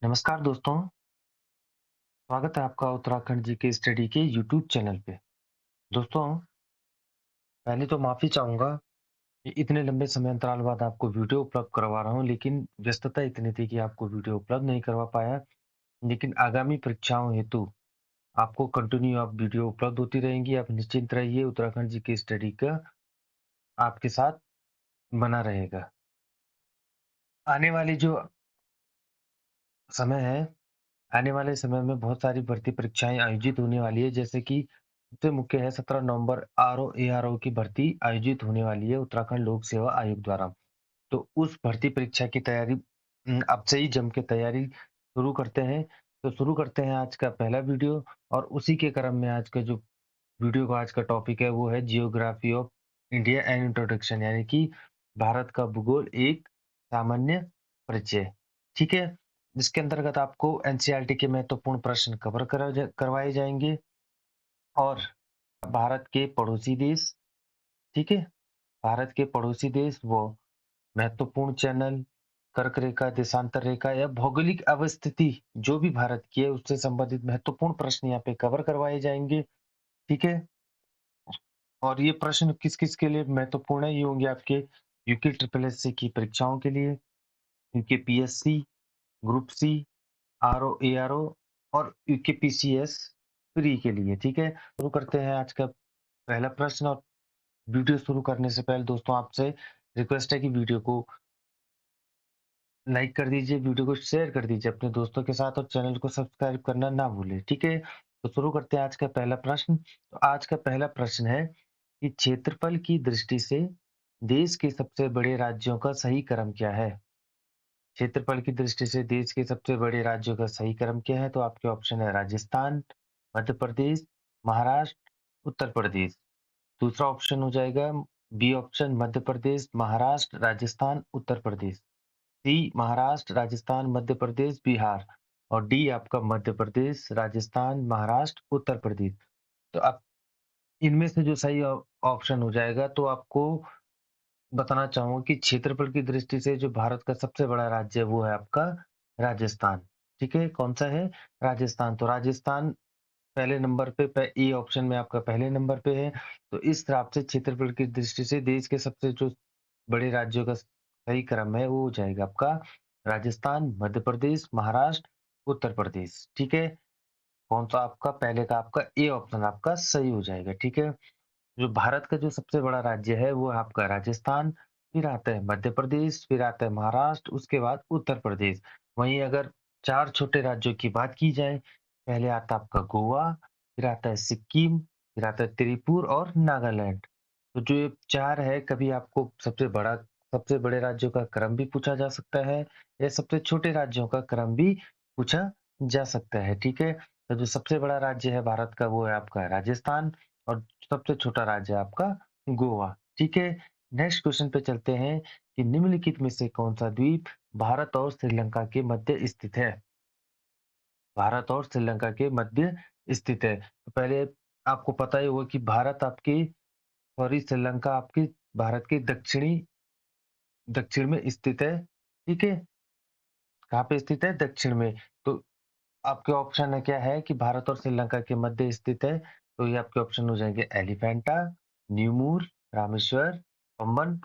नमस्कार दोस्तों, स्वागत है आपका उत्तराखंड जीके स्टडी के यूट्यूब चैनल पे। दोस्तों, पहले तो माफ़ी चाहूँगा कि इतने लंबे समय अंतराल बाद आपको वीडियो उपलब्ध करवा रहा हूँ, लेकिन व्यस्तता इतनी थी कि आपको वीडियो उपलब्ध नहीं करवा पाया। लेकिन आगामी परीक्षाओं हेतु आपको कंटिन्यू आप वीडियो उपलब्ध होती रहेंगी। आप निश्चिंत रहिए, उत्तराखंड जीके स्टडी का आपके साथ बना रहेगा। आने वाली जो समय है आने वाले समय में बहुत सारी भर्ती परीक्षाएँ आयोजित होने वाली है, जैसे कि सबसे मुख्य है 17 नवंबर आरओ, एआरओ की भर्ती आयोजित होने वाली है उत्तराखंड लोक सेवा आयोग द्वारा। तो उस भर्ती परीक्षा की तैयारी अब से ही जम के तैयारी शुरू करते हैं। तो शुरू करते हैं आज का पहला वीडियो और उसी के क्रम में आज का जो वीडियो का आज का टॉपिक है वो है geography of India and introduction, यानी कि भारत का भूगोल एक सामान्य परिचय। ठीक है? जिसके अंतर्गत आपको एनसीईआरटी के महत्वपूर्ण प्रश्न कवर करवाए जाएँगे और भारत के पड़ोसी देश, ठीक है? भारत के पड़ोसी देश वो महत्वपूर्ण चैनल, कर्क रेखा, देशांतर रेखा या भौगोलिक अवस्थिति जो भी भारत की है उससे संबंधित महत्वपूर्ण प्रश्न यहाँ पे कवर करवाए जाएँगे। ठीक है? और ये प्रश्न किस-किस के लिए महत्वपूर्ण है? ये होंगे आपके यूके ट्रिपल एससी की परीक्षाओं के लिए, UK PSC, group C, RO, ARO और यूके पीसीएस प्री के लिए, ठीक है? शुरू करते हैं आज का पहला प्रश्न और वीडियो शुरू करने से पहले दोस्तों आपसे रिक्वेस्ट है कि वीडियो को लाइक कर दीजिए, वीडियो को शेयर कर दीजिए अपने दोस्तों के साथ और चैनल को सब्सक्राइब करना ना भूलें, ठीक है? तो शुरू करते हैं आज का पहला प्रश्न। तो आज का पहला प्रश्न है कि क्षेत्रफल की दृष्टि से देश के सबसे बड़े राज्यों का सही क्रम क्या है? क्षेत्रफल की दृष्टि से देश के सबसे बड़े राज्यों का सही क्रम क्या है? तो आपके ऑप्शन है राजस्थान, मध्य प्रदेश, महाराष्ट्र, उत्तर प्रदेश। दूसरा ऑप्शन हो जाएगा बी ऑप्शन मध्य प्रदेश, महाराष्ट्र, राजस्थान, उत्तर प्रदेश। सी महाराष्ट्र, राजस्थान, मध्य प्रदेश, बिहार और डी आपका मध्य प्रदेश, राजस्थान, महाराष्ट्र, उत्तर प्रदेश। तो अब इनमें से जो सही ऑप्शन हो जाएगा तो आपको बताना चाहूँगा कि क्षेत्रफल की दृष्टि से जो भारत का सबसे बड़ा राज्य है वो है आपका राजस्थान। ठीक है? कौन-सा है? राजस्थान। तो राजस्थान पहले नंबर पे ए ऑप्शन में आपका पहले नंबर पे है। तो इस हिसाब से क्षेत्रफल की दृष्टि से देश के सबसे जो बड़े राज्यों का सही क्रम है वो हो जाएगा आपका राजस्थान, मध्य प्रदेश, महाराष्ट्र, उत्तर प्रदेश। ठीक है? कौन-सा आपका पहले का आपका ए ऑप्शन आपका सही हो जाएगा। ठीक है? जो भारत का जो सबसे बड़ा राज्य है वो है आपका राजस्थान, फिर आता है मध्य प्रदेश, फिर आता है महाराष्ट्र, उसके बाद उत्तर प्रदेश। वहीं अगर 4 छोटे राज्यों की बात की जाए, पहले आता है आपका गोवा, फिर आता है सिक्किम, फिर आता है त्रिपुर और नागालैंड। तो जो ये 4 है, कभी आपको सबसे बड़े राज्यों का क्रम भी पूछा जा सकता है या सबसे छोटे राज्यों का क्रम भी पूछा जा सकता है, ठीक है? तो जो सबसे बड़ा राज्य है भारत का वो है आपका राजस्थान और सबसे छोटा राज्य है आपका गोवा, ठीक है? नेक्स्ट क्वेश्चन पे चलते हैं कि निम्नलिखित में से कौन-सा द्वीप भारत और श्रीलंका के मध्य स्थित है? भारत और श्रीलंका के मध्य स्थित है। तो पहले आपको पता ही होगा कि श्रीलंका आपके भारत के दक्षिण में स्थित है, ठीक है? कहाँ पे स्थित है? दक्षिण में। तो आपके ऑप्शन है क्या है कि भारत और श्रीलंका के मध्य स्थित है, तो ये आपके ऑप्शन हो जाएँगे एलिफेंटा, न्यूमूर, रामेश्वर, पम्बन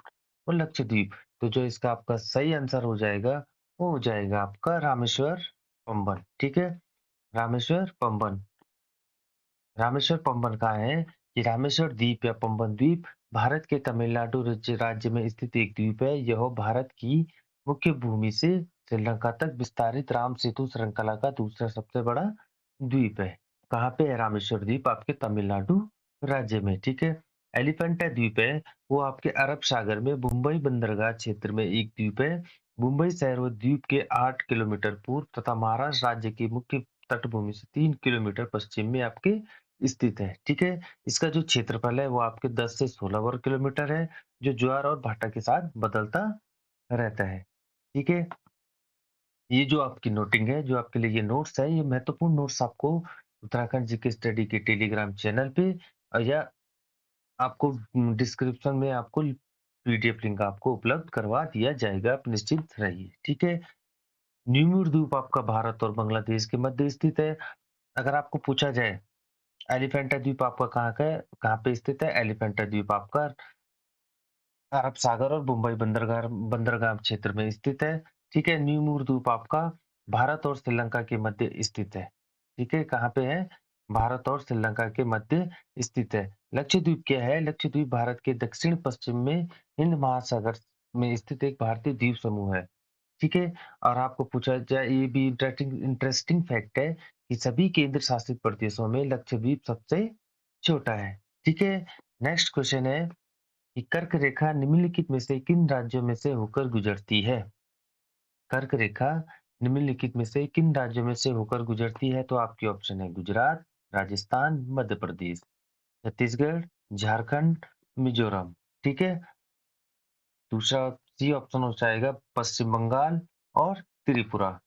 और लक्षद्वीप। तो जो इसका आपका सही आंसर हो जाएगा, वो हो जाएगा आपका रामेश्वर, पम्बन, ठीक है? रामेश्वर, पम्बन। रामेश्वर पंबन कहाँ है? कि रामेश्वर द्वीप या पंबन द्वीप भारत के तमिलनाडु राज्य में स्थित एक द्वीप है। यह भारत की मुख्य भूमि से श्रीलंका तक विस्तारित राम सेतु श्रृंखला का दूसरा सबसे बड़ा द्वीप है। कहाँ पे है रामेश्वर द्वीप? आपके तमिलनाडु राज्य में, ठीक है? एलिफेंटा द्वीप है, वो आपके अरब सागर में मुंबई बंदरगाह क्षेत्र में एक द्वीप है। मुंबई शहर व द्वीप के 8 किलोमीटर पूर्व तथा महाराष्ट्र राज्य की मुख्य तटभूमि से 3 किलोमीटर पश्चिम में आपके स्थित है, ठीक है? इसका जो क्षेत्रफल है वो आपके 10 से 16 वर्ग किलोमीटर है, जो ज्वार और भाटा के साथ बदलता रहता है, ठीक है? ये जो आपकी नोटिंग है, जो आपके लिए ये नोट्स है, ये महत्वपूर्ण नोट्स आपको उत्तराखंड जीके स्टडी के टेलीग्राम चैनल पे या आपको डिस्क्रिप्शन में आपको पीडीएफ लिंक आपको उपलब्ध करवा दिया जाएगा, आप निश्चिंत रहिए, ठीक है? न्यूमूर द्वीप आपका भारत और बांग्लादेश के मध्य स्थित है। अगर आपको पूछा जाए एलिफेंटा द्वीप आपका कहाँ पे स्थित है? एलिफेंटा द्वीप आपका अरब सागर और मुंबई बंदरगाह बंदरगाह क्षेत्र में स्थित है। ठीक है, न्यूमूर द्वीप आपका भारत और श्रीलंका के मध्य स्थित है। ठीक है, कहाँ पे है? भारत और श्रीलंका के मध्य स्थित है। लक्षद्वीप क्या है? लक्षद्वीप भारत के दक्षिण पश्चिम में हिंद महासागर में स्थित एक भारतीय द्वीप समूह है। ठीक है, और आपको पूछा जाए, ये भी इंटरेस्टिंग इंटरेस्टिंग फैक्ट है कि सभी केंद्र शासित प्रदेशों में लक्षद्वीप सबसे छोटा है। ठीक है, नेक्स्ट क्वेश्चन है कि कर्क रेखा निम्नलिखित में से किन राज्यों में से होकर गुजरती है? कर्क रेखा निम्नलिखित में से किन राज्यों में से होकर गुजरती है? तो आपके ऑप्शन है गुजरात, राजस्थान, मध्य प्रदेश, छत्तीसगढ़, झारखंड, मिजोरम। ठीक है, दूसरा सी ऑप्शन हो जाएगा पश्चिम बंगाल और त्रिपुरा,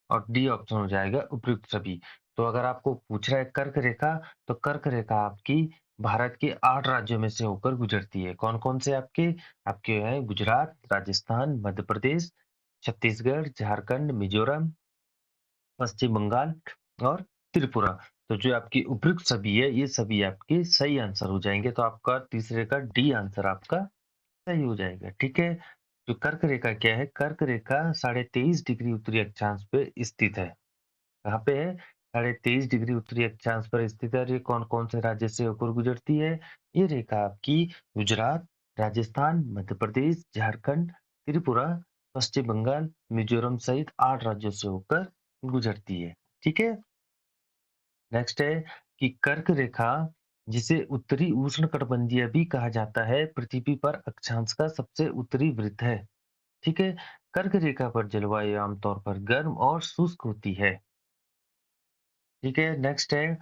और डी ऑप्शन हो जाएगा उपयुक्त सभी। तो अगर आपको पूछ रहा है कर्क रेखा, तो कर्क रेखा आपकी भारत के 8 राज्यों में से होकर गुजरती है। कौन-कौन से आपके? आपके हैं गुजरात, राजस्थान, मध्य प्रदेश, छत्तीसगढ़, झारखंड, मिजोरम, पश्चिम बंगाल और त्रिपुरा। तो जो आपकी उपयुक्त सभी है, ये सभी आपके सही आंसर हो जाएँगे। तो आपका तीसरे का डी आंसर आपका सही हो जाएगा। ठीक है? जो कर्क रेखा क्या है? कर्क रेखा 23.5 डिग्री उत्तरी अक्षांश पे स्थित है। कहाँ पे है? 23.5 डिग्री उत्तरी अक्षांश पर स्थित है, और ये कौन-कौन से राज्य से होकर गुजरती है? ये रेखा आपकी गुजरात, राजस्थान, मध्य प्रदेश, झारखंड, त्रिपुरा, पश्चिम बंगाल, मिजोरम सहित 8 राज्यों से होकर गुजरती है। ठीक है? नेक्स्ट है कि कर्क रेखा, जिसे उत्तरी उष्णकटिबंधीय भी कहा जाता है, पृथ्वी पर अक्षांश का सबसे उत्तरी वृत्त है। ठीक है? कर्क रेखा पर जलवायु आमतौर पर गर्म और शुष्क होती है। ठीक है? नेक्स्ट है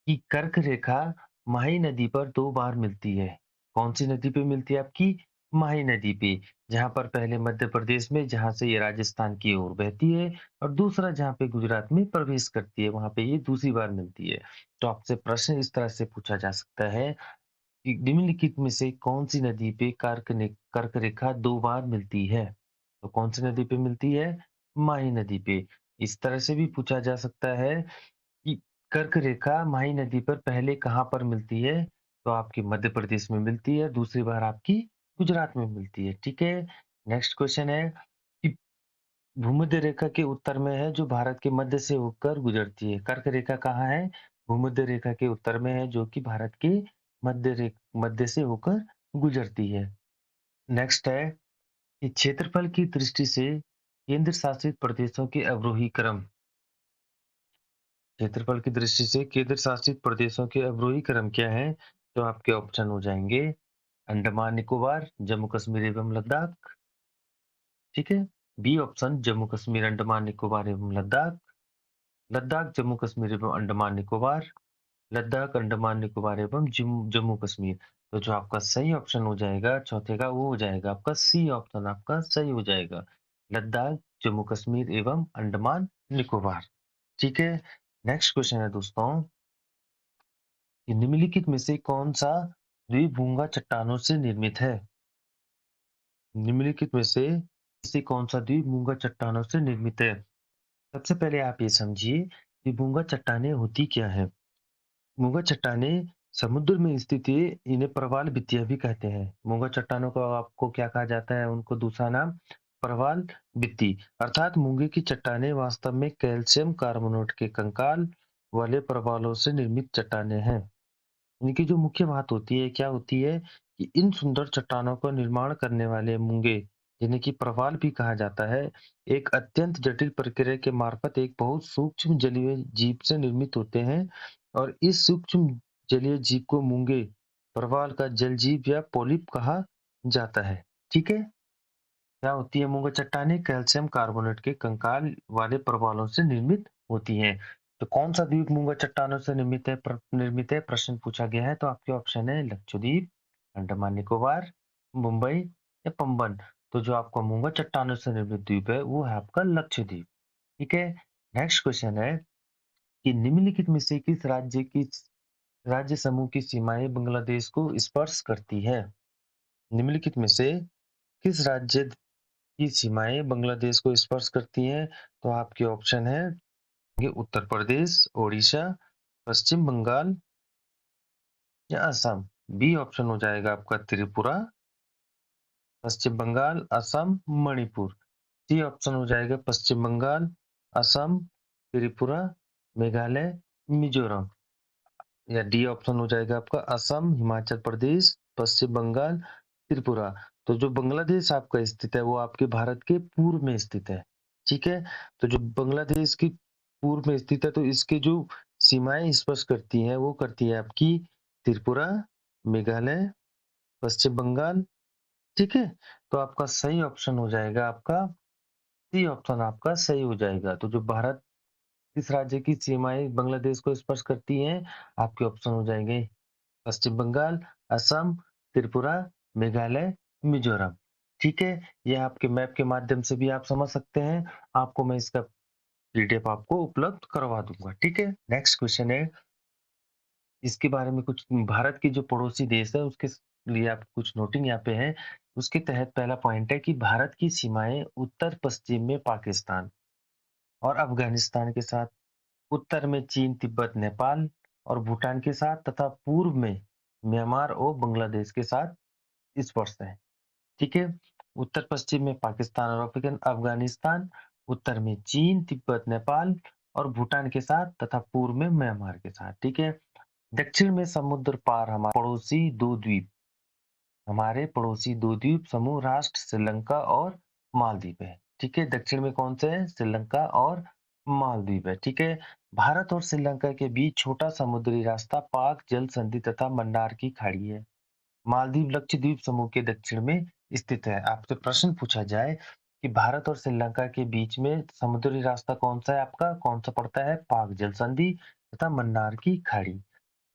कि कर्क रेखा माही नदी पर 2 बार मिलती है। कौन-सी नदी पे मिलती है आपकी? माही नदी पे, जहाँ पर पहले मध्य प्रदेश में, जहाँ से ये राजस्थान की ओर बहती है, और दूसरा जहाँ पे गुजरात में प्रवेश करती है, वहाँ पे ये दूसरी बार मिलती है। तो आपसे प्रश्न इस तरह से पूछा जा सकता है कि निम्नलिखित में से कौन-सी नदी पे कर्क रेखा 2 बार मिलती है? तो कौन-सी नदी पे मिलती है? माही नदी पे। इस तरह से भी पूछा जा सकता है कि कर्क रेखा माही नदी पर पहले कहाँ पर मिलती है? तो आपकी मध्य प्रदेश में मिलती है, दूसरी बार आपकी गुजरात में मिलती है। ठीक है? नेक्स्ट क्वेश्चन है कि भूमध्य रेखा के उत्तर में है, जो भारत के मध्य से होकर गुजरती है। कर्क रेखा कहाँ है? भूमध्य रेखा के उत्तर में है, जो कि भारत के मध्य से होकर गुजरती है। नेक्स्ट है कि क्षेत्रफल की दृष्टि से केंद्र शासित प्रदेशों के अवरोही क्रम। क्षेत्रफल की दृष्टि से केंद्र शासित प्रदेशों के अवरोही क्रम क्या है? तो आपके ऑप्शन हो जाएंगे अंडमान निकोबार, जम्मू कश्मीर एवं लद्दाख। ठीक है, बी ऑप्शन जम्मू कश्मीर, अंडमान निकोबार एवं लद्दाख, लद्दाख, जम्मू कश्मीर एवं अंडमान निकोबार, लद्दाख, अंडमान निकोबार एवं जम्मू कश्मीर। तो जो आपका सही ऑप्शन हो जाएगा चौथे का, वो हो जाएगा आपका सी ऑप्शन, आपका सही हो जाएगा, लद्दाख, जम्मू कश्मीर एवं अंडमान निकोबार। ठीक है, नेक्स्ट क्वेश्चन है दोस्तों कि निम्नलिखित में से कौन-सा द्विभंगा चट्टानों से निर्मित है? निम्नलिखित में से कौन-सा द्विभंगा चट्टानों से निर्मित है? सबसे पहले आप ये समझिए कि भूंगा चट्टानें होती क्या है? मूंगा चट्टानें समुद्र में स्थित है, इन्हें प्रवाल भित्तियां भी कहते हैं। मूंगा चट्टानों को आपको क्या कहा जाता है? उनको दूसरा नाम प्रवाल भित्ति, अर्थात मूंगे की चट्टानें वास्तव में कैल्शियम कार्बोनेट के कंकाल वाले प्रवालों से निर्मित चट्टानें हैं। इनकी जो मुख्य बात होती है, क्या होती है कि इन सुंदर चट्टानों का निर्माण करने वाले मूंगे, जिन्हें कि प्रवाल भी कहा जाता है, एक अत्यंत जटिल प्रक्रिया के मार्फत एक बहुत सूक्ष्म जलीय जीव से निर्मित होते हैं, और इस सूक्ष्म जलीय जीव को मूंगे प्रवाल का जल जीव या पॉलिप कहा जाता है। ठीक है? क्या होती है मूंगा चट्टानें? कैल्शियम कार्बोनेट के कंकाल वाले प्रवालों से निर्मित होती हैं। तो कौन सा द्वीप मूंगा चट्टानों से निर्मित है? प्रश्न पूछा गया है। तो आपके ऑप्शन है लक्षद्वीप, अंडमान निकोबार, मुंबई या पंबन। तो जो आपका मूंगा चट्टानों से निर्मित द्वीप है, वो है आपका लक्षद्वीप। ठीक है, नेक्स्ट क्वेश्चन है कि निम्नलिखित में से किस राज्य समूह की सीमाएं बांग्लादेश को स्पर्श करती है? निम्नलिखित में से किस राज्य की सीमाएँ बांग्लादेश को स्पर्श करती हैं? तो आपके ऑप्शन है ये उत्तर प्रदेश, ओडिशा, पश्चिम बंगाल या असम। बी ऑप्शन हो जाएगा आपका त्रिपुरा, पश्चिम बंगाल, असम, मणिपुर। सी ऑप्शन हो जाएगा पश्चिम बंगाल, असम, त्रिपुरा, मेघालय, मिजोरम। या डी ऑप्शन हो जाएगा आपका असम, हिमाचल प्रदेश, पश्चिम बंगाल, त्रिपुरा। तो जो बांग्लादेश आपका स्थित है वो आपके भारत के पूर्व में स्थित है। ठीक है? तो जो बांग्लादेश की पूर्व में स्थित है तो इसके जो सीमाएं स्पर्श करती हैं वो करती है आपकी त्रिपुरा, मेघालय, पश्चिम बंगाल। ठीक है? तो आपका सही ऑप्शन हो जाएगा आपका सी ऑप्शन आपका सही हो जाएगा। तो जो भारत किस राज्य की सीमाएं बांग्लादेश को स्पर्श करती हैं, आपके ऑप्शन हो जाएंगे पश्चिम बंगाल, असम, त्रिपुरा, मेघालय, मिजोरम। ठीक है? यह आपके मैप के माध्यम से भी आप समझ सकते हैं। आपको मैं इसका पीडीएफ आपको उपलब्ध करवा दूँगा। ठीक है? नेक्स्ट क्वेश्चन है, इसके बारे में कुछ भारत के जो पड़ोसी देश है उसके लिए आप कुछ नोटिंग यहाँ पे है। उसके तहत पहला पॉइंट है कि भारत की सीमाएँ उत्तर-पश्चिम में पाकिस्तान और अफ़गानिस्तान के साथ, उत्तर में चीन, तिब्बत, नेपाल और भूटान के साथ तथा पूर्व में म्यांमार और बांग्लादेश के साथ स्पर्श है। ठीक है? उत्तर-पश्चिम में पाकिस्तान और अफ़गानिस्तान, उत्तर में चीन, तिब्बत, नेपाल और भूटान के साथ तथा पूर्व में म्यांमार के साथ। ठीक है? दक्षिण में समुद्र पार हमारे पड़ोसी 2 द्वीप समूह राष्ट्र श्रीलंका और मालदीव है। ठीक है? दक्षिण में कौन से हैं? श्रीलंका और मालदीव है। ठीक है? भारत और श्रीलंका के बीच छोटा समुद्री रास्ता पाक जल संधि तथा मन्नार की खाड़ी है। मालदीव लक्षद्वीप समूह के दक्षिण में स्थित है। आपसे प्रश्न पूछा जाए कि भारत और श्रीलंका के बीच में समुद्री रास्ता कौन सा है आपका? कौन सा पड़ता है? पाक जल संधि तथा मन्नार की खाड़ी।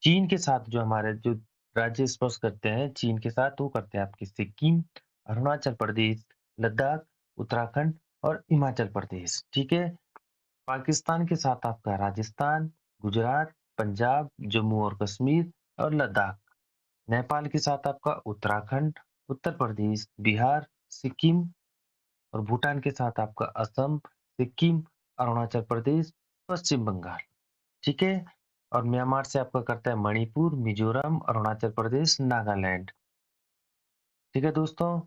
चीन के साथ जो हमारे जो राज्य स्पर्श करते हैं चीन के साथ वो करते हैं आपके सिक्किम, अरुणाचल प्रदेश, लद्दाख, उत्तराखंड और हिमाचल प्रदेश। ठीक है? पाकिस्तान के साथ आपका राजस्थान, गुजरात, पंजाब, जम्मू और कश्मीर और लद्दाख। नेपाल के साथ आपका उत्तराखंड, उत्तर प्रदेश, बिहार, सिक्किम और भूटान के साथ आपका असम, सिक्किम, अरुणाचल प्रदेश, पश्चिम बंगाल। ठीक है? और म्यांमार से आपका करता है मणिपुर, मिजोरम, अरुणाचल प्रदेश, नागालैंड। ठीक है दोस्तों?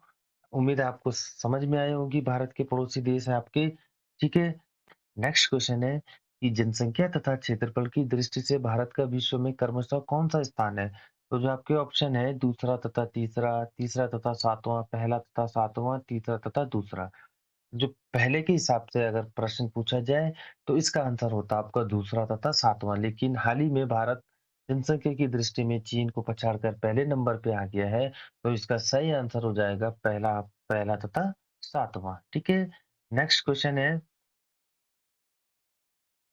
उम्मीद है आपको समझ में आई होगी भारत के पड़ोसी देश हैं आपके। ठीक है? नेक्स्ट क्वेश्चन है कि जनसंख्या तथा क्षेत्रफल की दृष्टि से भारत का विश्व में क्रमशः कौन-सा स्थान है? तो जो आपके ऑप्शन है दूसरा तथा तीसरा, तीसरा तथा सातवां, पहला तथा सातवां, तीसरा तथा दूसरा। जो पहले के हिसाब से अगर प्रश्न पूछा जाए तो इसका आंसर होता आपका दूसरा तथा सातवां, लेकिन हाल ही में भारत जनसंख्या की दृष्टि में चीन को पछाड़कर पहले नंबर पे आ गया है, तो इसका सही आंसर हो जाएगा पहला पहला तथा सातवां। ठीक है? नेक्स्ट क्वेश्चन है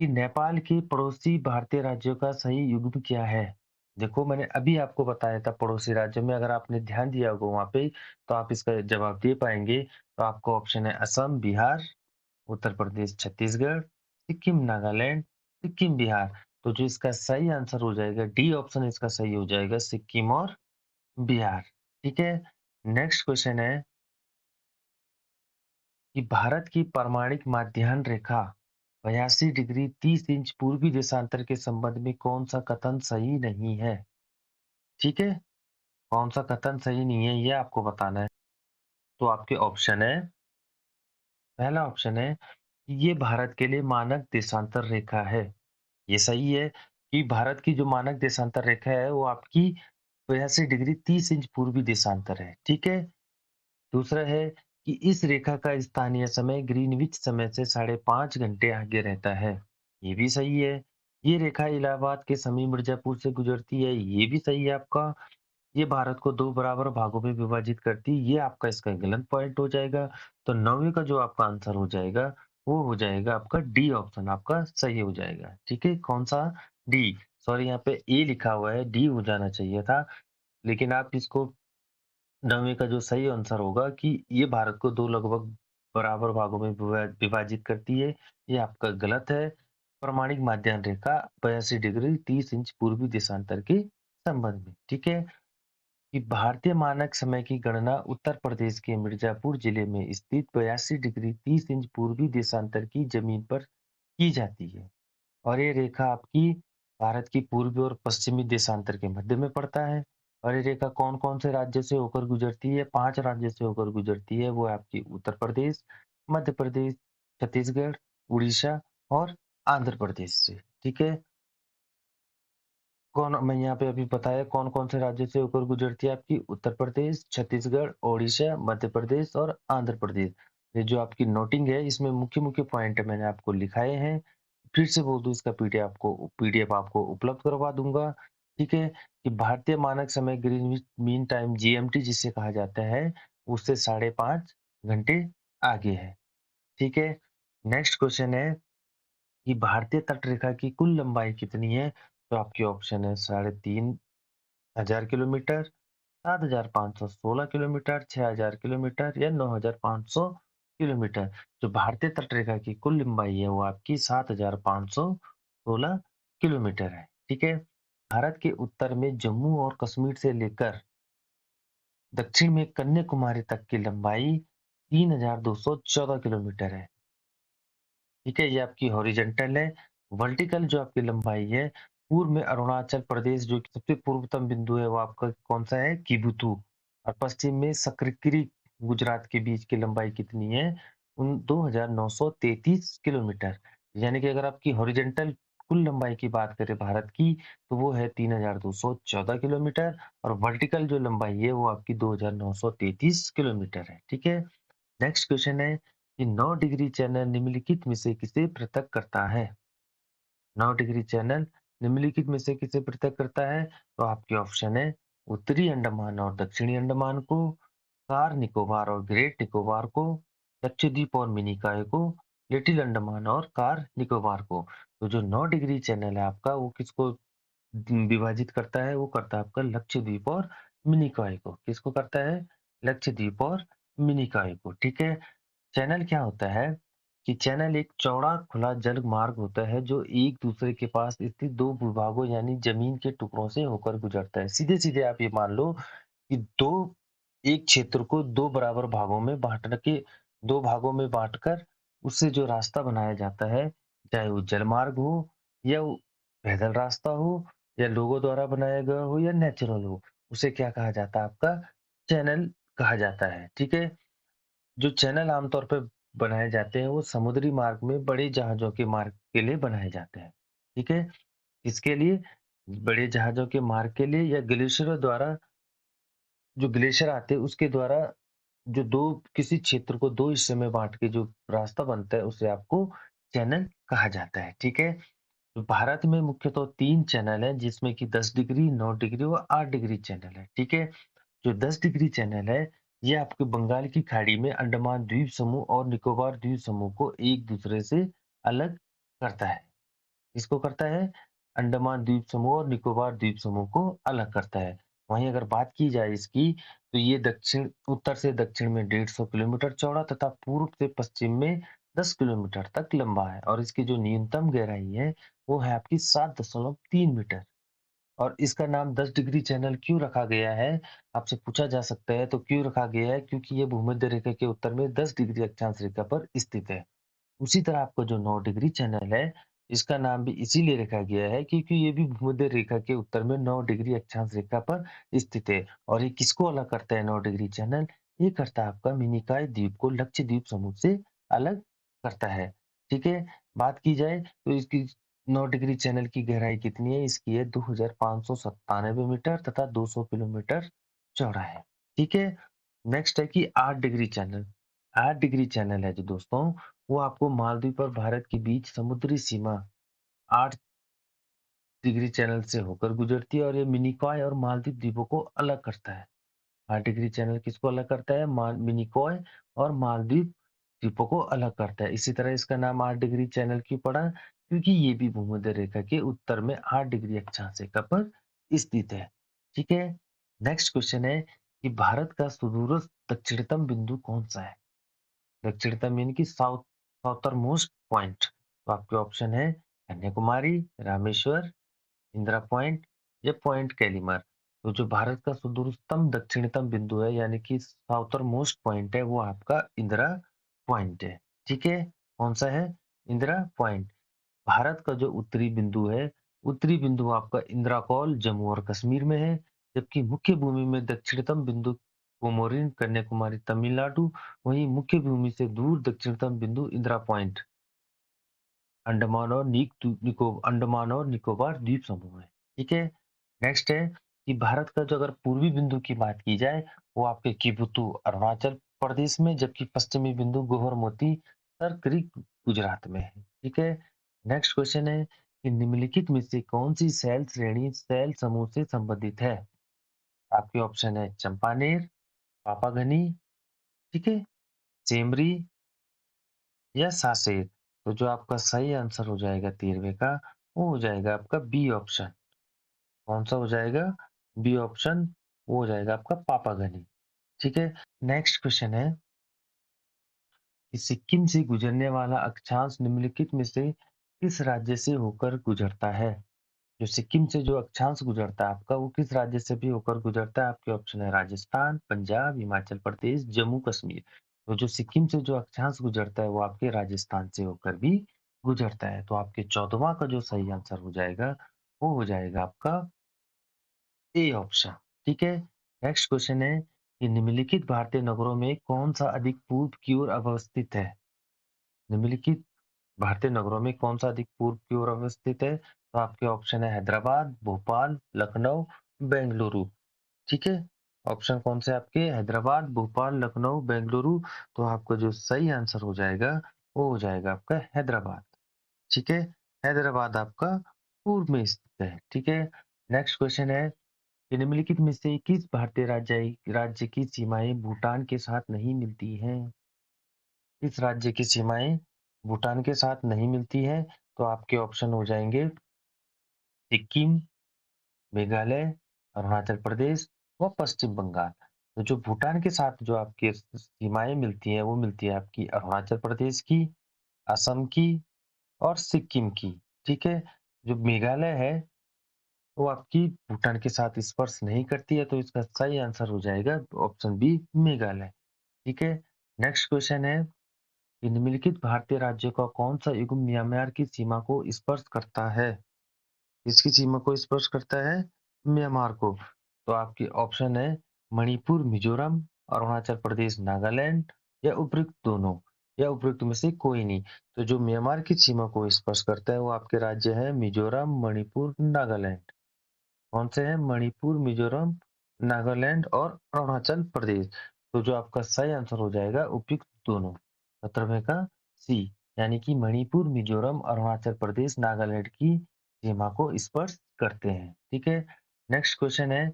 कि नेपाल के पड़ोसी भारतीय राज्यों का सही युग्म क्या है? देखो मैंने अभी आपको बताया था पड़ोसी राज्यों में, अगर आपने ध्यान दिया होगा वहाँ पे तो आप इसका जवाब दे पाएँगे। तो आपका ऑप्शन है असम, बिहार, उत्तर प्रदेश, छत्तीसगढ़, सिक्किम, नागालैंड, सिक्किम, बिहार। तो जो इसका सही आंसर हो जाएगा डी ऑप्शन इसका सही हो जाएगा सिक्किम और बिहार। ठीक है? नेक्स्ट क्वेश्चन है कि भारत की परमाणिक माध्याह्न रेखा 82 डिग्री 30 इंच पूर्वी देशांतर के संबंध में कौन सा कथन सही नहीं है? ठीक है? कौन सा कथन सही नहीं है ये आपको बताना है। तो आपके ऑप्शन है, पहला ऑप्शन है कि ये भारत के लिए मानक देशांतर रेखा है। ये सही है कि भारत की जो मानक देशांतर रेखा है वो आपकी 82 डिग्री 30 इंच पूर्वी देशांतर है। ठीक है? दूसरा है कि इस रेखा का स्थानीय समय ग्रीनविच समय से 5.5 घंटे आगे रहता है। ये भी सही है। ये रेखा इलाहाबाद के समीप मिर्जापुर से गुजरती है। ये भी सही है आपका। ये भारत को 2 बराबर भागों में विभाजित करती है। ये आपका इसका गलत पॉइंट हो जाएगा। तो 9वीं का जो आपका आंसर हो जाएगा, वो हो जाएगा आपका डी ऑप्शन आपका सही हो जाएगा। ठीक है? कौन-सा? डी। सॉरी यहाँ पे ए लिखा हुआ है, डी हो जाना चाहिए था। लेकिन आप इसको 9वीं का जो सही आंसर होगा कि ये भारत को 2 लगभग बराबर भागों में विभाजित करती है, ये आपका गलत है। प्रामाणिक माध्याह्न रेखा 82 डिग्री 30 इंच पूर्वी देशांतर के संबंध में। ठीक है? कि भारतीय मानक समय की गणना उत्तर प्रदेश के मिर्जापुर जिले में स्थित 82 डिग्री 30 इंच पूर्वी देशांतर की जमीन पर की जाती है। और ये रेखा आपकी भारत की पूर्वी और पश्चिमी देशांतर के मध्य में पड़ता है। और ये रेखा कौन-कौन से राज्य से होकर गुजरती है? 5 राज्य से होकर गुजरती है। वो है आपकी उत्तर प्रदेश, मध्य प्रदेश, छत्तीसगढ़, उड़ीसा और आंध्र प्रदेश से। ठीक है? कौन मैं यहाँ पे अभी बताया कौन-कौन से राज्यों से होकर गुजरती है आपकी उत्तर प्रदेश, छत्तीसगढ़, ओडिशा, मध्य प्रदेश और आंध्र प्रदेश। ये जो आपकी नोटिंग है इसमें मुख्य-मुख्य पॉइंट मैंने आपको लिखाए हैं। फिर से बोल दूँ इसका पीडीएफ आपको उपलब्ध करवा दूँगा। ठीक है? कि भारतीय मानक समय ग्रीनविच मीन टाइम जीएमटी जिसे कहा जाता है, उससे 5.5 घंटे आगे है। ठीक है? नेक्स्ट क्वेश्चन है कि भारतीय तट रेखा की कुल लंबाई कितनी है? तो आपके ऑप्शन है 3,500 किलोमीटर, 7,516 किलोमीटर, 6,000 किलोमीटर या 9,500 किलोमीटर। जो भारतीय तट रेखा की कुल लंबाई है वो आपकी 7,516 किलोमीटर है। ठीक है? भारत के उत्तर में जम्मू और कश्मीर से लेकर दक्षिण में कन्याकुमारी तक की लंबाई 3,214 किलोमीटर है। ठीक है, ये आपकी हॉरिज़ॉन्टल है। वर्टिकल जो आपकी लंबाई है, पूर्व में अरुणाचल प्रदेश जो कि सबसे पूर्वतम बिंदु है, वो आपका कौन-सा है? किबुथु। और पश्चिम में सकरकरी गुजरात के बीच की लंबाई कितनी है? 2,933 किलोमीटर। यानी कि अगर आपकी हॉरिज़ॉन्टल कुल लंबाई की बात करें भारत की, तो वो है 3,214 किलोमीटर और वर्टिकल जो लंबाई है, वो आपकी 2,933 किलोमीटर है। ठीक है? नेक्स्ट क्वेश्चन है कि 9 डिग्री चैनल निम्नलिखित में से किसे पृथक करता है? 9 डिग्री चैनल निम्नलिखित में से किसे पृथक करता है? तो आपके ऑप्शन है उत्तरी अंडमान और दक्षिणी अंडमान को, कार निकोबार और ग्रेट निकोबार को, लक्षद्वीप और मिनिकॉय को, लिटिल अंडमान और कार निकोबार को। तो जो 9 डिग्री चैनल है आपका वो किसको विभाजित करता है? वो करता है आपका लक्षद्वीप और मिनिकॉय को। किसको करता है? लक्षद्वीप और मिनिकॉय को। ठीक है? चैनल क्या होता है कि चैनल एक चौड़ा खुला जल मार्ग होता है जो एक दूसरे के पास स्थित दो भूभागों यानी जमीन के टुकड़ों से होकर गुजरता है। सीधे सीधे आप ये मान लो कि दो एक क्षेत्र को दो बराबर भागों में बांटने के दो भागों में बांटकर उससे जो रास्ता बनाया जाता है, चाहे वो जलमार्ग हो या वो पैदल रास्ता हो या लोगों द्वारा बनाया गया हो या नेचुरल हो, उसे क्या कहा जाता है? आपका चैनल कहा जाता है। ठीक है? जो चैनल आमतौर पे बनाए जाते हैं, वो समुद्री मार्ग में बड़े जहाज़ों के मार्ग के लिए बनाए जाते हैं। ठीक है? किसके लिए? बड़े जहाज़ों के मार्ग के लिए या ग्लेशियरों द्वारा जो ग्लेशियर आते हैं, उसके द्वारा जो 2 किसी क्षेत्र को 2 हिस्से में बाँट के जो रास्ता बनता है, उसे आपको चैनल कहा जाता है। ठीक है? तो भारत में मुख्यतः 3 चैनल हैं, जिसमें कि 10 डिग्री, 9 डिग्री व 8 डिग्री चैनल है। ठीक है? जो 10 डिग्री चैनल है, ये आपके बंगाल की खाड़ी में अंडमान द्वीप समूह और निकोबार द्वीप समूह को एक दूसरे से अलग करता है। किसको करता है? अंडमान द्वीप समूह और निकोबार द्वीप समूह को अलग करता है। वहीं अगर बात की जाए इसकी, तो ये दक्षिण उत्तर से दक्षिण में 150 किलोमीटर चौड़ा तथा पूर्व से पश्चिम में 10 किलोमीटर तक लंबा है और इसकी जो न्यूनतम गहराई है, वो है आपकी 7.3 मीटर। और इसका नाम 10 डिग्री चैनल क्यों रखा गया है? आपसे पूछा जा सकता है, तो क्यों रखा गया है? क्योंकि ये भूमध्य रेखा के उत्तर में 10 डिग्री अक्षांश रेखा पर स्थित है। उसी तरह आपका जो 9 डिग्री चैनल है, इसका नाम भी इसीलिए रखा गया है क्योंकि ये भी भूमध्य रेखा के उत्तर में 9 डिग्री अक्षांश रेखा पर स्थित है। और ये किसको अलग करता है 9 डिग्री चैनल? ये करता है आपका मिनिकॉय द्वीप को लक्षद्वीप समूह से अलग करता है। ठीक है? बात की जाए तो इसकी 9 डिग्री चैनल की गहराई कितनी है? इसकी है 2597 मीटर तथा 200 किलोमीटर चौड़ा है। ठीक है? नेक्स्ट है कि 8 डिग्री चैनल। 8 डिग्री चैनल है जो दोस्तों, वो आपको मालदीव और भारत के बीच समुद्री सीमा 8 डिग्री चैनल से होकर गुजरती है और ये मिनिकॉय और मालदीव द्वीपों को अलग करता है। 8 डिग्री चैनल किसको अलग करता है? मिनिकॉय और मालदीव द्वीपों को अलग करता है। इसी तरह इसका नाम 8 डिग्री चैनल क्यों पड़ा? क्योंकि ये भी भूमध्य रेखा के उत्तर में 8 डिग्री अक्षांश रेखा पर स्थित है। ठीक है? नेक्स्ट क्वेश्चन है कि भारत का सुदूरस्थ दक्षिणतम बिंदु कौन-सा है? दक्षिणतम यानी कि साउथर्न मोस्ट पॉइंट। तो आपके ऑप्शन है कन्याकुमारी, रामेश्वर, इंदिरा पॉइंट या पॉइंट कैलिमर। तो जो भारत का सुदूरतम दक्षिणतम बिंदु है यानी कि साउथर मोस्ट पॉइंट है वो आपका इंदिरा पॉइंट है। ठीक है? कौन-सा है? इंदिरा पॉइंट। भारत का जो उत्तरी बिंदु है, उत्तरी बिंदु आपका इंदिरा कौल जम्मू और कश्मीर में है, जबकि मुख्य भूमि में दक्षिणतम बिंदु कोमोरिन कन्याकुमारी तमिलनाडु, वहीं मुख्य भूमि से दूर दक्षिणतम बिंदु इंदिरा पॉइंट अंडमान और निकोबार द्वीप समूह है। ठीक है? नेक्स्ट है कि भारत का जो अगर पूर्वी बिंदु की बात की जाए, वो आपके किबुतु अरुणाचल प्रदेश में, जबकि पश्चिमी बिंदु गोहर मोती सर क्रीक गुजरात में है। ठीक है? नेक्स्ट क्वेश्चन है कि निम्नलिखित में से कौन सी सेल श्रेणी सेल समूह से संबंधित है? आपके ऑप्शन है चंपानेर, पापागनी, ठीक है? सेमरी या सासेर। तो जो आपका सही आंसर हो जाएगा 13वें का, वो हो जाएगा आपका बी ऑप्शन। कौन-सा हो जाएगा? बी ऑप्शन, वो हो जाएगा आपका पापागनी। ठीक है? नेक्स्ट क्वेश्चन है कि सिक्किम से गुजरने वाला अक्षांश निम्नलिखित में से किस राज्य से होकर गुजरता है? जो सिक्किम से जो अक्षांश गुजरता है आपका, वो किस राज्य से भी होकर गुजरता है? आपके ऑप्शन है राजस्थान, पंजाब, हिमाचल प्रदेश, जम्मू कश्मीर। तो जो सिक्किम से जो अक्षांश गुजरता है वो आपके राजस्थान से होकर भी गुजरता है। तो आपके 14वां का जो सही आंसर हो जाएगा, वो हो जाएगा आपका ए ऑप्शन। ठीक है? नेक्स्ट क्वेश्चन है कि निम्नलिखित भारतीय नगरों में कौन-सा अधिक पूर्व की ओर अवस्थित है? निम्नलिखित भारतीय नगरों में कौन-सा अधिक पूर्व की ओर अवस्थित है? तो आपके ऑप्शन है हैदराबाद, भोपाल, लखनऊ, बेंगलुरु। ठीक है? ऑप्शन कौन से आपके? हैदराबाद, भोपाल, लखनऊ, बेंगलुरु। तो आपका जो सही आंसर हो जाएगा, वो हो जाएगा आपका हैदराबाद। ठीक है? हैदराबाद आपका पूर्व में स्थित है। ठीक है? नेक्स्ट क्वेश्चन है कि निम्नलिखित में से किस भारतीय राज्य की सीमाएँ भूटान के साथ नहीं मिलती हैं? किस राज्य की सीमाएँ भूटान के साथ नहीं मिलती हैं? तो आपके ऑप्शन हो जाएँगे सिक्किम, मेघालय, अरुणाचल प्रदेश व पश्चिम बंगाल। तो जो भूटान के साथ जो आपकी सीमाएँ मिलती हैं, वो मिलती है आपकी अरुणाचल प्रदेश की, असम की और सिक्किम की। ठीक है? जो मेघालय है, वो आपकी भूटान के साथ स्पर्श नहीं करती है, तो इसका सही आंसर हो जाएगा ऑप्शन बी मेघालय। ठीक है? नेक्स्ट क्वेश्चन है कि निम्नलिखित भारतीय राज्यों का कौन-सा युग्म म्यांमार की सीमा को स्पर्श करता है? किसकी सीमा को स्पर्श करता है? म्यांमार को। तो आपके ऑप्शन है मणिपुर, मिजोरम, अरुणाचल प्रदेश, नागालैंड या उपयुक्त दोनों या उपयुक्त में से कोई नहीं। तो जो म्यांमार की सीमा को स्पर्श करता है वो आपके राज्य है मिजोरम, मणिपुर, नागालैंड। कौन से हैं? मणिपुर, मिजोरम, नागालैंड और अरुणाचल प्रदेश। तो जो आपका सही आंसर हो जाएगा उपयुक्त दोनों। 17वें का सी, यानी कि मणिपुर, मिजोरम, अरुणाचल प्रदेश, नागालैंड की सीमा को स्पर्श करते हैं। ठीक है? नेक्स्ट क्वेश्चन है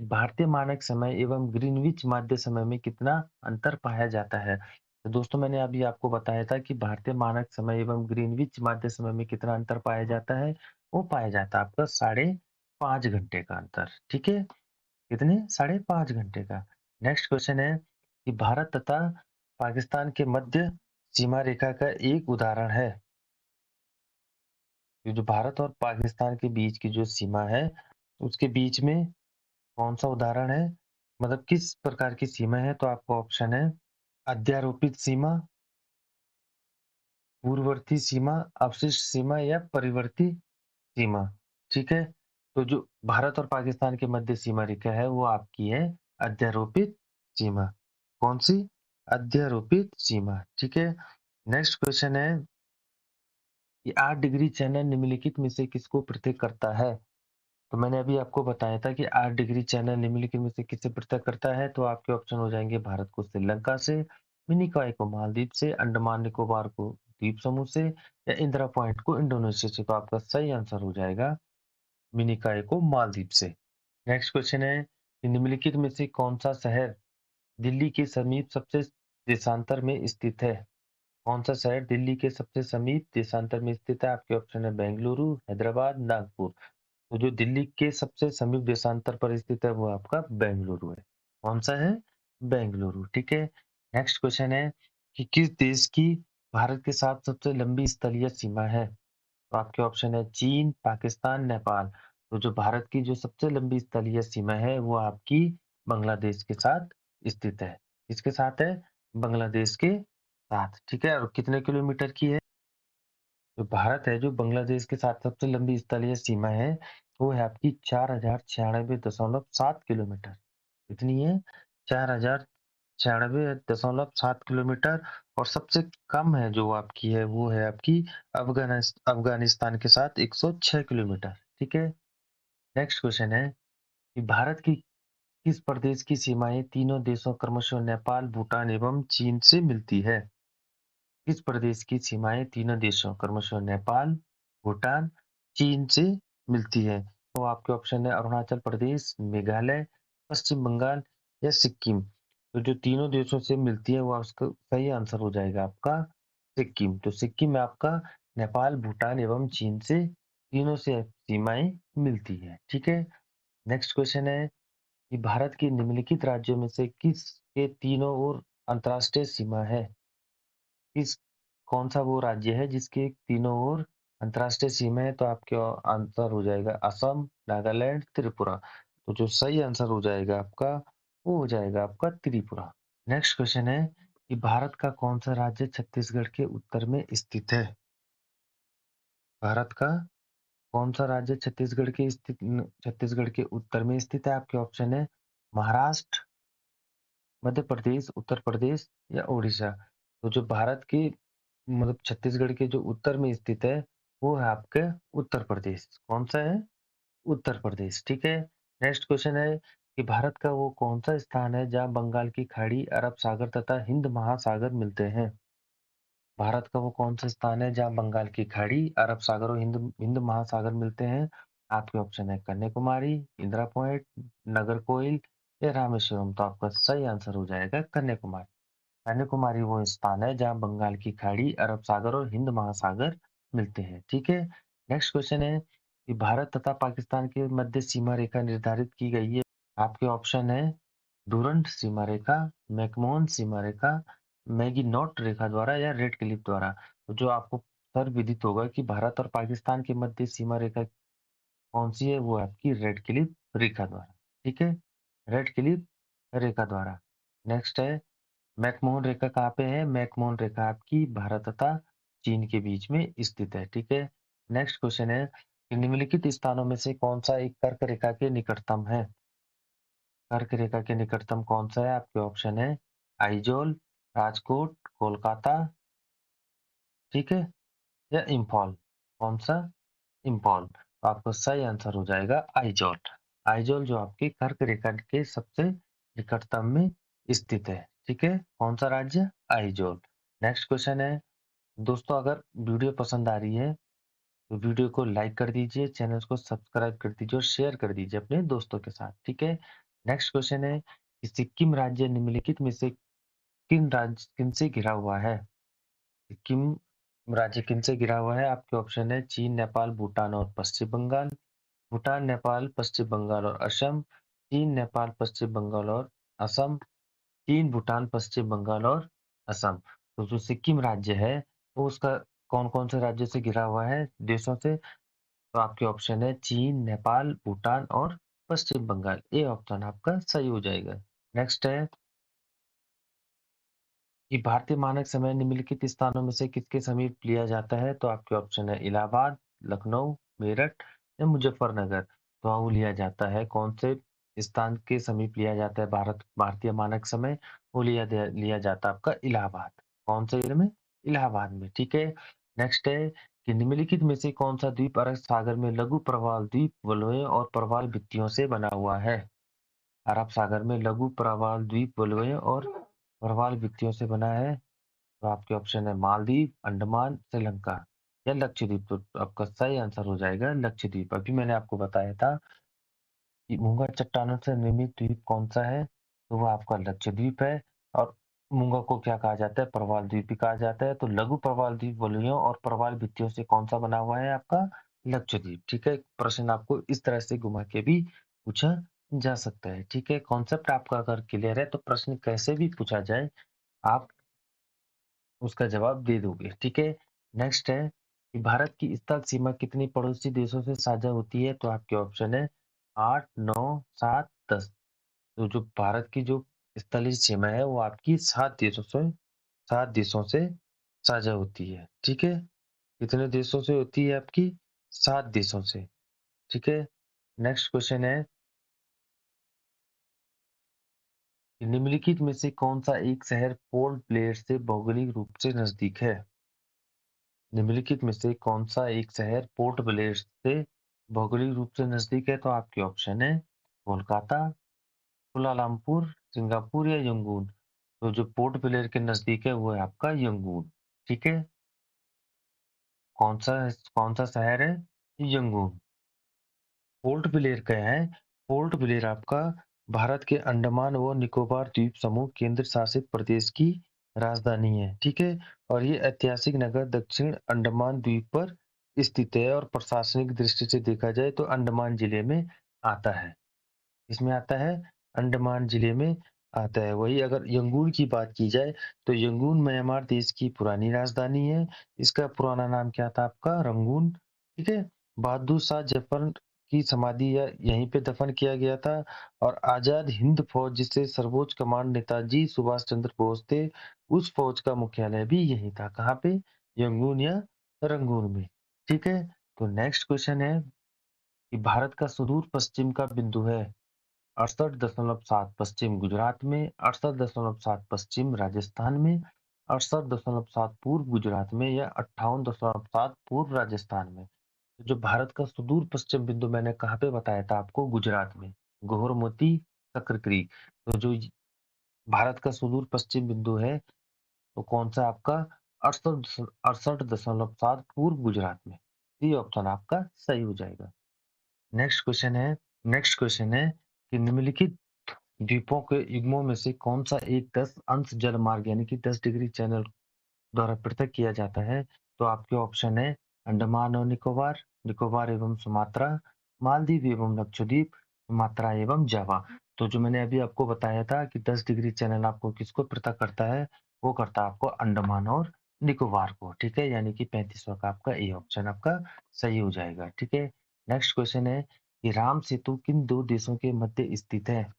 भारतीय मानक समय एवं ग्रीनविच माध्य समय में कितना अंतर पाया जाता है? तो दोस्तों मैंने अभी आपको बताया था कि भारतीय मानक समय एवं ग्रीनविच माध्य समय में कितना अंतर पाया जाता है? वो पाया जाता है आपका साढ़े 5 घंटे का अंतर। ठीक है? कितने? साढ़े 5 घंटे का। नेक्स्ट क्वेश्चन है कि भारत तथा पाकिस्तान के मध्य सीमा रेखा का एक उदाहरण है। ये जो भारत और पाकिस्तान के बीच की जो सीमा है, उसके बीच में कौन-सा उदाहरण है? मतलब किस प्रकार की सीमा है? तो आपका ऑप्शन है अध्यारोपित सीमा, पूर्ववर्ती सीमा, अवशिष्ट सीमा या परिवर्ती सीमा। ठीक है? तो जो भारत और पाकिस्तान के मध्य सीमा रेखा है, वो आपकी है अध्यारोपित सीमा। कौन-सी? अध्यारोपित सीमा। ठीक है? नेक्स्ट क्वेश्चन है कि 8 डिग्री चैनल निम्नलिखित में से किसको पृथक करता है? तो मैंने अभी आपको बताया था कि 8 डिग्री चैनल निम्नलिखित में से किससे पृथक करता है? तो आपके ऑप्शन हो जाएँगे भारत को श्रीलंका से, मिनिकॉय को मालदीव से, अंडमान निकोबार को द्वीप समूह से या इंदिरा पॉइंट को इंडोनेशिया से। तो आपका सही आंसर हो जाएगा मिनिकॉय को मालदीव से। नेक्स्ट क्वेश्चन है कि निम्नलिखित में से कौन-सा शहर दिल्ली के समीप सबसे देशांतर में स्थित है? कौन-सा शहर दिल्ली के सबसे समीप देशांतर में स्थित है? आपके ऑप्शन है बेंगलुरु, हैदराबाद, नागपुर। तो जो दिल्ली के सबसे समीप देशांतर पर स्थित है वो आपका बेंगलुरु है। कौन-सा है? बेंगलुरु। ठीक है? नेक्स्ट क्वेश्चन है कि किस देश की भारत के साथ सबसे लंबी स्थलीय सीमा है? तो आपके ऑप्शन है चीन, पाकिस्तान, नेपाल। तो जो भारत की जो सबसे लंबी स्थलीय सीमा है वो आपकी बांग्लादेश के साथ स्थित है। किसके साथ है? बांग्लादेश के साथ, ठीक है? और कितने किलोमीटर की है? जो भारत है, जो बांग्लादेश के साथ सबसे लंबी स्थलीय सीमा है, वो है आपकी 4096.7 किलोमीटर। कितनी है? 4096.7 किलोमीटर। और सबसे कम है जो आपकी है, वो है आपकी अफ़गानिस्तान के साथ 106 किलोमीटर, ठीक है? नेक्स्ट क्वेश्चन है कि भारत की किस प्रदेश की सीमाएँ तीनों देशों क्रमशः नेपाल, भूटान एवं चीन से मिलती है? किस प्रदेश की सीमाएँ तीनों देशों क्रमशः नेपाल, भूटान, चीन से मिलती है? तो आपके ऑप्शन है अरुणाचल प्रदेश, मेघालय, पश्चिम बंगाल या सिक्किम। तो जो तीनों देशों से मिलती है वो उसका सही आंसर हो जाएगा आपका सिक्किम। तो सिक्किम में आपका नेपाल, भूटान एवं चीन से तीनों से सीमाएँ मिलती है। ठीक है? नेक्स्ट क्वेश्चन है कि भारत के निम्नलिखित राज्यों में से किस के तीनों ओर अंतर्राष्ट्रीय सीमा है? किस कौन-सा वो राज्य है जिसके तीनों ओर अंतर्राष्ट्रीय सीमा है? तो आपके आंसर हो जाएगा असम, नागालैंड, त्रिपुरा। तो जो सही आंसर हो जाएगा आपका, वो हो जाएगा आपका त्रिपुरा। नेक्स्ट क्वेश्चन है कि भारत का कौन-सा राज्य छत्तीसगढ़ के उत्तर में स्थित है? भारत का कौन-सा राज्य छत्तीसगढ़ के उत्तर में स्थित है? आपके ऑप्शन है महाराष्ट्र, मध्य प्रदेश, उत्तर प्रदेश या उड़ीसा। तो जो भारत की मतलब छत्तीसगढ़ के जो उत्तर में स्थित है, वो है आपके उत्तर प्रदेश। कौन-सा है? उत्तर प्रदेश, ठीक है? नेक्स्ट क्वेश्चन है कि भारत का वो कौन-सा स्थान है जहाँ बंगाल की खाड़ी, अरब सागर तथा हिंद महासागर मिलते हैं? भारत का वो कौन-सा स्थान है जहाँ बंगाल की खाड़ी, अरब सागर और हिंद हिंद महासागर मिलते हैं? आपके ऑप्शन है कन्याकुमारी, इंदिरा पॉइंट, नागरकोइल या रामेश्वरम। तो आपका सही आंसर हो जाएगा कन्याकुमारी। कन्याकुमारी वो स्थान है जहाँ बंगाल की खाड़ी, अरब सागर और हिंद महासागर मिलते हैं। ठीक है? नेक्स्ट क्वेश्चन है कि भारत तथा पाकिस्तान के मध्य सीमा रेखा निर्धारित की गई है। आपके ऑप्शन है डूरंड सीमा रेखा, मैकमोहन सीमा रेखा, मैगिनॉट रेखा द्वारा या रेड क्लिफ द्वारा। तो जो आपको सर्वविदित होगा कि भारत और पाकिस्तान के मध्य सीमा रेखा कौन सी है, वो है आपकी रेड क्लिफ रेखा द्वारा। ठीक है? रेड क्लिफ रेखा द्वारा। नेक्स्ट है मैकमोहन रेखा कहाँ पे है? मैकमोहन रेखा आपकी भारत तथा चीन के बीच में स्थित है। ठीक है? नेक्स्ट क्वेश्चन है कि निम्नलिखित स्थानों में से कौन सा एक कर्क रेखा के निकटतम है? कर्क रेखा के निकटतम कौन सा है? आपके ऑप्शन है आइजोल, राजकोट, कोलकाता, ठीक है? या इम्फॉल। कौन सा? इम्फॉल। तो आपका सही आंसर हो जाएगा आइजोल। आइजोल जो आपकी कर्क रेखा के सबसे निकटतम में स्थित है। ठीक है? कौन सा राज्य? आइजोल। नेक्स्ट क्वेश्चन है दोस्तों, अगर वीडियो पसंद आ रही है तो वीडियो को लाइक कर दीजिए, चैनल को सब्सक्राइब कर दीजिए और शेयर कर दीजिए अपने दोस्तों के साथ। ठीक है? नेक्स्ट क्वेश्चन है कि सिक्किम राज्य निम्नलिखित में से किन से घिरा हुआ है? सिक्किम राज्य किन से घिरा हुआ है? आपके ऑप्शन है चीन, नेपाल, भूटान और पश्चिम बंगाल। भूटान, नेपाल, पश्चिम बंगाल और असम। चीन, नेपाल, पश्चिम बंगाल और असम। चीन, भूटान, पश्चिम बंगाल और असम। तो जो सिक्किम राज्य है, वो उसका कौन-कौन से राज्यों से घिरा हुआ है, देशों से? तो आपके ऑप्शन है चीन, नेपाल, भूटान और पश्चिम बंगाल। ए ऑप्शन आपका सही हो जाएगा। नेक्स्ट है कि भारतीय मानक समय निम्नलिखित स्थानों में से किसके समीप लिया जाता है? तो आपके ऑप्शन है इलाहाबाद, लखनऊ, मेरठ या मुजफ्फरनगर। तो वो लिया जाता है कौन से स्थान के समीप लिया जाता है भारतीय मानक समय? वो लिया जाता है आपका इलाहाबाद। कौन से ईयर में? इलाहाबाद में, ठीक है? नेक्स्ट है कि निम्नलिखित में से कौन सा द्वीप अरब सागर में लघु प्रवाल द्वीप वलयों और प्रवाल भित्तियों से बना हुआ है? अरब सागर में लघु प्रवाल द्वीप वलयों और प्रवाल भित्तियों से बना है। तो आपके ऑप्शन है मालदीव, अंडमान, श्रीलंका या लक्षद्वीप। तो आपका सही आंसर हो जाएगा लक्षद्वीप। अभी मैंने आपको बताया था कि मूंगा चट्टानों से निर्मित द्वीप कौन सा है? तो वो आपका लक्षद्वीप है। और मूंगा को क्या कहा जाता है? प्रवाल द्वीप भी कहा जाता है। तो लघु प्रवाल द्वीप वलयों और प्रवाल भित्तियों से कौन सा बना हुआ है आपका? लक्षद्वीप। ठीक है? प्रश्न आपको इस तरह से घुमा के भी पूछा जा सकता है। ठीक है? कॉन्सेप्ट आपका अगर क्लियर है तो प्रश्न कैसे भी पूछा जाए, आप उसका जवाब दे दोगे। ठीक है? नेक्स्ट है कि भारत की स्थल सीमा कितनी पड़ोसी देशों से साझा होती है? तो आपके ऑप्शन है 8, 9, 7, 10। तो जो भारत की जो स्थलीय सीमा है वो आपकी 7 देशों से साझा होती है। ठीक है? कितने देशों से होती है आपकी? 7 देशों से। ठीक है? नेक्स्ट क्वेश्चन है कि निम्नलिखित में से कौन-सा एक शहर पोर्ट ब्लेयर से भौगोलिक रूप से नजदीक है? निम्नलिखित में से कौन-सा एक शहर पोर्ट ब्लेयर से भौगोलिक रूप से नजदीक है? तो आपके ऑप्शन है कोलकाता, कुलालमपुर, सिंगापुर या यंगून। तो जो पोर्ट ब्लेयर के नजदीक है वो है आपका यंगून। ठीक है? कौन-सा कौन-सा शहर है? यंगून। पोर्ट ब्लेयर क्या है? पोर्ट ब्लेयर आपका भारत के अंडमान व निकोबार द्वीप समूह केंद्र शासित प्रदेश की राजधानी है। ठीक है? और ये ऐतिहासिक नगर दक्षिण अंडमान द्वीप पर स्थित है और प्रशासनिक दृष्टि से देखा जाए तो अंडमान जिले में आता है। इसमें आता है अंडमान जिले में आता है। वही अगर यंगून की बात की जाए तो यंगून म्यांमार देश की पुरानी राजधानी है। इसका पुराना नाम क्या था आपका? रंगून। ठीक है? बहादुर शाह जफर की समाधि यहीं पे दफन किया गया था और आजाद हिंद फौज जिससे सर्वोच्च कमांड नेताजी सुभाष चंद्र बोस थे, उस फौज का मुख्यालय भी यही था। कहाँ पे? यंगून या रंगून में। ठीक है? तो नेक्स्ट क्वेश्चन है कि भारत का सुदूर पश्चिम का बिंदु है 68.7 पश्चिम गुजरात में, 68.7 पश्चिम राजस्थान में, 68.7 पूर्व गुजरात में या 58.7 पूर्व राजस्थान में। तो जो भारत का सुदूर पश्चिम बिंदु मैंने कहाँ पे बताया था आपको? गुजरात में, गोहरमोती सक्र क्रीक। तो जो भारत का सुदूर पश्चिम बिंदु है तो कौन सा आपका? 68.7 पूर्व गुजरात में। ये ऑप्शन आपका सही हो जाएगा। नेक्स्ट क्वेश्चन है नेक्स्ट क्वेश्चन है कि निम्नलिखित द्वीपों के युग्मों में से कौन सा एक 10 अंश जल मार्ग यानी कि 10 डिग्री चैनल द्वारा पृथक किया जाता है? तो आपके ऑप्शन है अंडमान और निकोबार, निकोबार एवं सुमात्रा, मालदीव एवं लक्षद्वीप, सुमात्रा एवं जावा। तो जो मैंने अभी आपको बताया था कि 10 डिग्री चैनल आपको किसको पृथक करता है? वो करता है आपको अंडमान और निकोबार को। ठीक है? यानी कि 35वां का आपका ए ऑप्शन आपका सही हो जाएगा। ठीक है? नेक्स्ट क्वेश्चन है कि राम सेतु किन 2 देशों के मध्य स्थित है?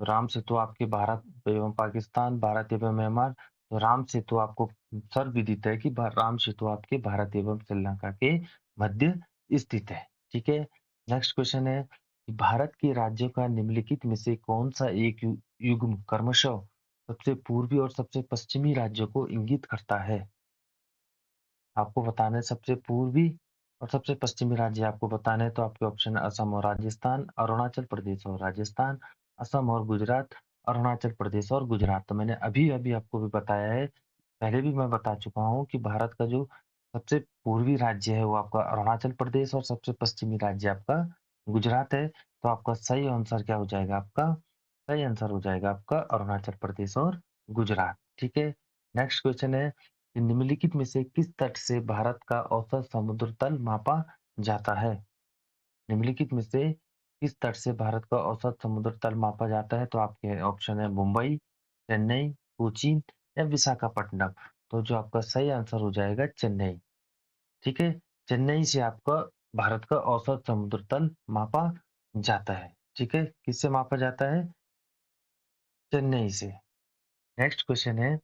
राम सेतु आपके भारत एवं पाकिस्तान, भारत एवं म्यांमार। तो राम सेतु आपको सर्वविदित है कि राम सेतु आपके भारत एवं श्रीलंका के मध्य स्थित है। ठीक है? नेक्स्ट क्वेश्चन है कि भारत के राज्यों का निम्नलिखित में से कौन सा एक युग्म क्रमशः सबसे पूर्वी और सबसे पश्चिमी राज्यों को इंगित करता है? आपको बताना है सबसे पूर्वी और सबसे पश्चिमी राज्य आपको बताना है तो आपके ऑप्शन है असम और राजस्थान, अरुणाचल प्रदेश और राजस्थान, असम और गुजरात, अरुणाचल प्रदेश और गुजरात। तो मैंने अभी-अभी आपको भी बताया है, पहले भी मैं बता चुका हूँ कि भारत का जो सबसे पूर्वी राज्य है वो आपका अरुणाचल प्रदेश और सबसे पश्चिमी राज्य आपका गुजरात है। तो आपका सही आंसर क्या हो जाएगा आपका? सही आंसर हो जाएगा आपका अरुणाचल प्रदेश और गुजरात। ठीक है? नेक्स्ट क्वेश्चन है निम्नलिखित में से किस तट से भारत का औसत समुद्र तल मापा जाता है? निम्नलिखित में से किस तट से भारत का औसत समुद्र तल मापा जाता है? तो आपके ऑप्शन है मुंबई, चेन्नई, कोचीन या विशाखापट्टनम। तो जो आपका सही आंसर हो जाएगा चेन्नई। ठीक है? चेन्नई से आपका भारत का औसत समुद्र तल मापा जाता है। ठीक है? किससे मापा जाता है? चेन्नई से। नेक्स्ट क्वेश्चन है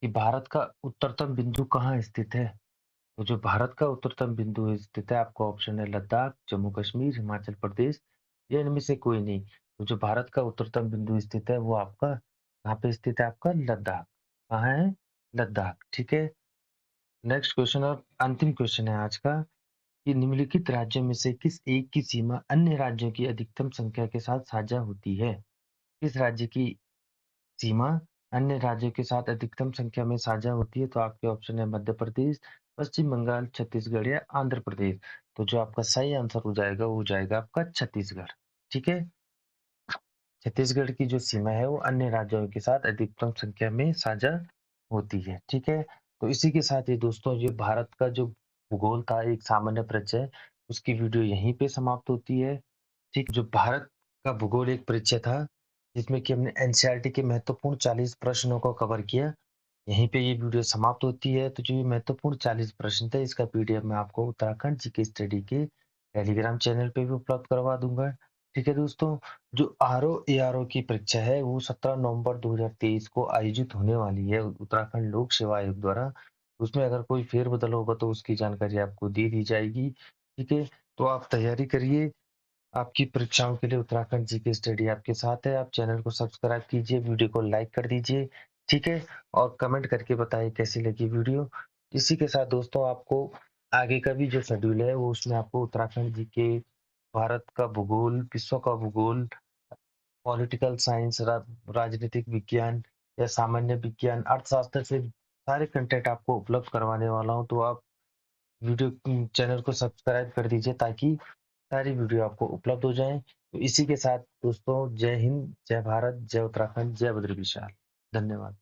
कि भारत का उत्तरतम बिंदु कहाँ स्थित है? तो जो भारत का उत्तरतम बिंदु स्थित है आपका ऑप्शन है लद्दाख, जम्मू कश्मीर, हिमाचल प्रदेश या इनमें से कोई नहीं। तो जो भारत का उत्तरतम बिंदु स्थित है वो आपका कहाँ पे स्थित है? आपका लद्दाख। कहाँ है? लद्दाख। ठीक है? नेक्स्ट क्वेश्चन और अंतिम क्वेश्चन है आज का कि निम्नलिखित राज्यों में से किस एक की सीमा अन्य राज्यों की अधिकतम संख्या के साथ साझा होती है? किस राज्य की सीमा अन्य राज्यों के साथ अधिकतम संख्या में साझा होती है? तो आपके ऑप्शन है मध्य प्रदेश, पश्चिम बंगाल, छत्तीसगढ़ या आंध्र प्रदेश। तो जो आपका सही आंसर हो जाएगा वो हो जाएगा आपका छत्तीसगढ़। ठीक है? छत्तीसगढ़ की जो सीमा है वो अन्य राज्यों के साथ अधिकतम संख्या में साझा होती है। ठीक है? तो इसी के साथ ये दोस्तों ये भारत का जो भूगोल था एक सामान्य परिचय उसकी वीडियो यहीं पे समाप्त होती है। ठीक, जो भारत का भूगोल एक परिचय था जिसमें कि हमने एनसीईआरटी के महत्वपूर्ण 40 प्रश्नों को कवर किया। यहीं पे ये वीडियो समाप्त होती है। तो जो ये महत्वपूर्ण 40 प्रश्न थे, इसका पीडीएफ मैं आपको उत्तराखंड जीके स्टडी के टेलीग्राम चैनल पे भी उपलब्ध करवा दूँगा। ठीक है दोस्तों, जो आरओ एआरओ की परीक्षा है वो 17 नवंबर 2023 को आयोजित होने वाली है उत्तराखंड लोक सेवा आयोग द्वारा। उसमें अगर कोई फेर-बदल होगा तो उसकी जानकारी आपको दे दी जाएगी। ठीक है? तो आप तैयारी करिए। आपकी परीक्षाओं के लिए उत्तराखंड जीके स्टडी आपके साथ है। आप चैनल को सब्सक्राइब कीजिए, वीडियो को लाइक कर दीजिए, ठीक है? और कमेंट करके बताइए कैसी लगी वीडियो। इसी के साथ दोस्तों आपको आगे का भी जो शेड्यूल है वो उसमें आपको उत्तराखंड जीके, भारत का भूगोल, विश्व का भूगोल, पॉलिटिकल साइंस, राजनीतिक विज्ञान या सामान्य विज्ञान, अर्थशास्त्र से सारे कंटेंट आपको उपलब्ध करवाने वाला हूँ। तो आप चैनल को सब्सक्राइब कर दीजिए ताकि सारी वीडियो आपको उपलब्ध हो जाएँ। तो इसी के साथ दोस्तों जय हिंद, जय भारत, जय उत्तराखंड, जय बद्री विशाल। धन्यवाद।